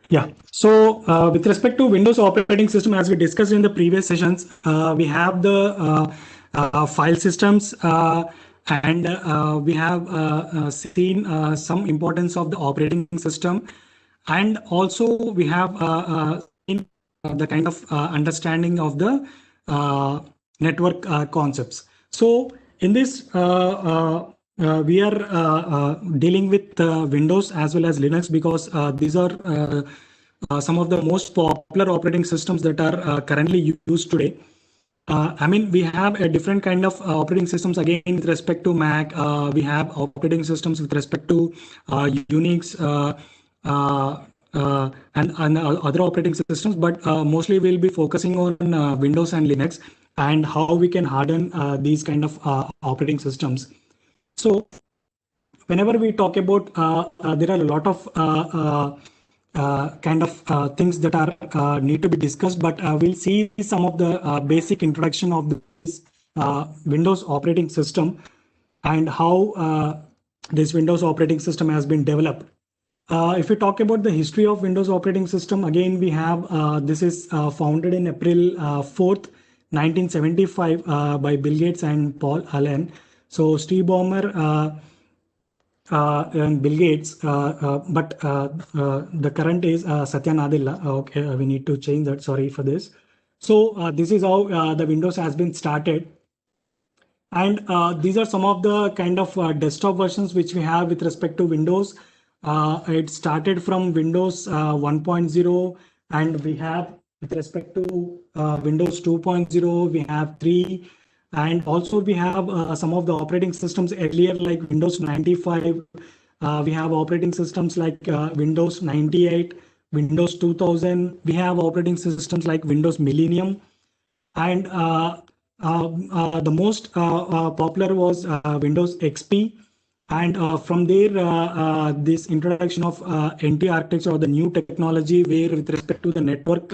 Yeah. So with respect to Windows operating system, as we discussed in the previous sessions, we have the file systems, and we have seen some importance of the operating system, and also we have seen the kind of understanding of the uh, network concepts. So in this, we are dealing with Windows as well as Linux, because these are some of the most popular operating systems that are currently used today. I mean, we have a different kind of operating systems again with respect to Mac. We have operating systems with respect to Unix and other operating systems, but mostly we'll be focusing on Windows and Linux and how we can harden these kind of operating systems. So whenever we talk about, there are a lot of kind of things that are need to be discussed, but we'll see some of the basic introduction of this Windows operating system and how this Windows operating system has been developed. If we talk about the history of Windows operating system, again we have this is founded in April 4th, 1975 by Bill Gates and Paul Allen. So Steve Ballmer and Bill Gates, but the current is Satya Nadella. Okay, we need to change that. Sorry for this. So this is how the Windows has been started. And these are some of the kind of desktop versions which we have with respect to Windows. It started from Windows 1.0, and we have with respect to Windows 2.0, we have 3, and also we have some of the operating systems earlier like Windows 95. We have operating systems like Windows 98, Windows 2000. We have operating systems like Windows Millennium, and the most popular was Windows XP. And from there, this introduction of NT architecture or the new technology, where with respect to the network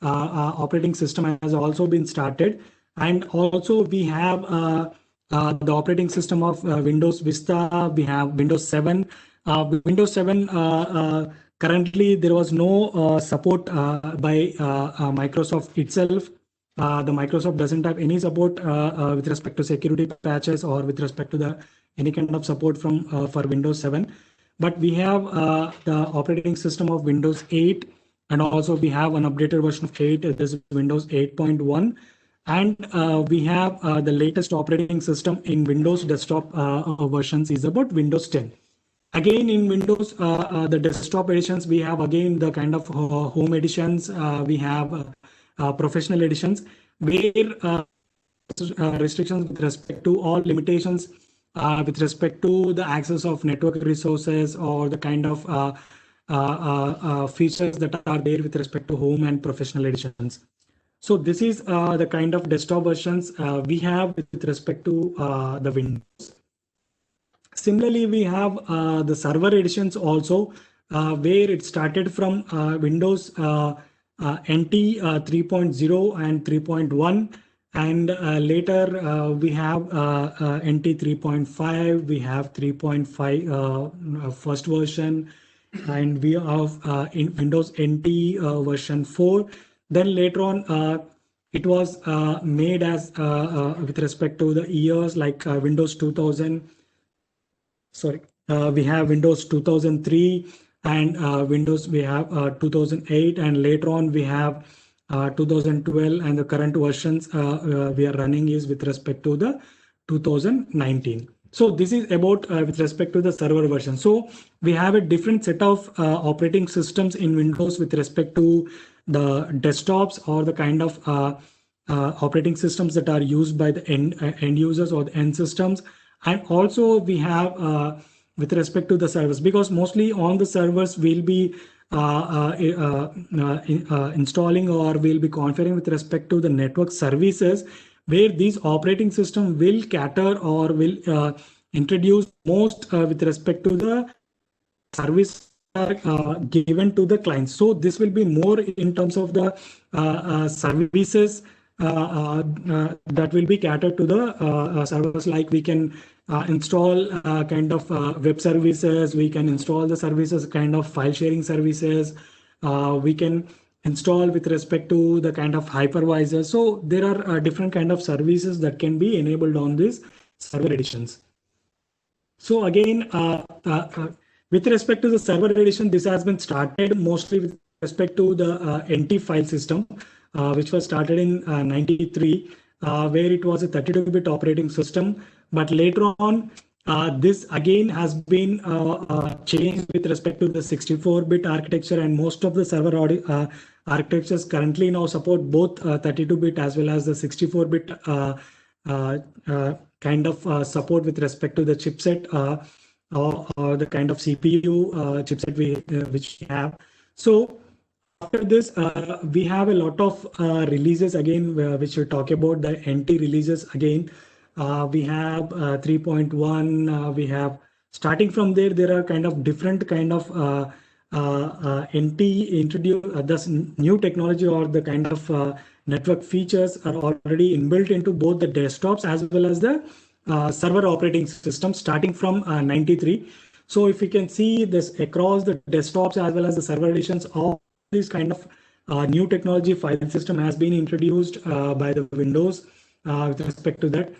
operating system has also been started. And also we have the operating system of Windows Vista. We have Windows 7. Windows 7, currently there was no support by Microsoft itself. The Microsoft doesn't have any support with respect to security patches or with respect to the any kind of support from for Windows 7. But we have the operating system of Windows 8, and also we have an updated version of 8. This is Windows 8.1, and we have the latest operating system in Windows desktop versions is about Windows 10. Again, in Windows, the desktop editions, we have again the kind of home editions. We have professional editions, where restrictions with respect to all limitations with respect to the access of network resources or the kind of features that are there with respect to home and professional editions. So this is the kind of desktop versions we have with respect to the Windows. Similarly, we have the server editions also, where it started from Windows NT 3.0 and 3.1. And later we have NT 3.5, we have 3.5 first version, and we have in Windows NT version 4. Then later on, it was made as with respect to the years like Windows 2000. Sorry, we have Windows 2003, and Windows we have 2008, and later on we have 2012, and the current versions we are running is with respect to the 2019. So this is about with respect to the server version. So we have a different set of operating systems in Windows with respect to the desktops or the kind of operating systems that are used by the end users or the end systems. And also we have with respect to the servers, because mostly on the servers we'll be installing or we'll be configuring with respect to the network services, where these operating system will cater or will introduce most with respect to the service given to the clients. So this will be more in terms of the services that will be catered to the servers, like we can install kind of web services, we can install the services kind of file sharing services, We can install with respect to the kind of hypervisor. So there are different kind of services that can be enabled on these server editions. So again, with respect to the server edition, this has been started mostly with respect to the NT file system, which was started in 93, where it was a 32-bit operating system. But later on, this again has been changed with respect to the 64-bit architecture, and most of the server architectures currently now support both 32-bit as well as the 64-bit kind of support with respect to the chipset or the kind of CPU chipset which we have. So after this, we have a lot of releases again, which we talk about the NT releases again. We have 3.1. We have starting from there. There are kind of different kind of NT introduce this new technology or the kind of network features are already inbuilt into both the desktops as well as the server operating system starting from 93. So if you can see this across the desktops as well as the server editions, all these kind of new technology file system has been introduced by the Windows with respect to that.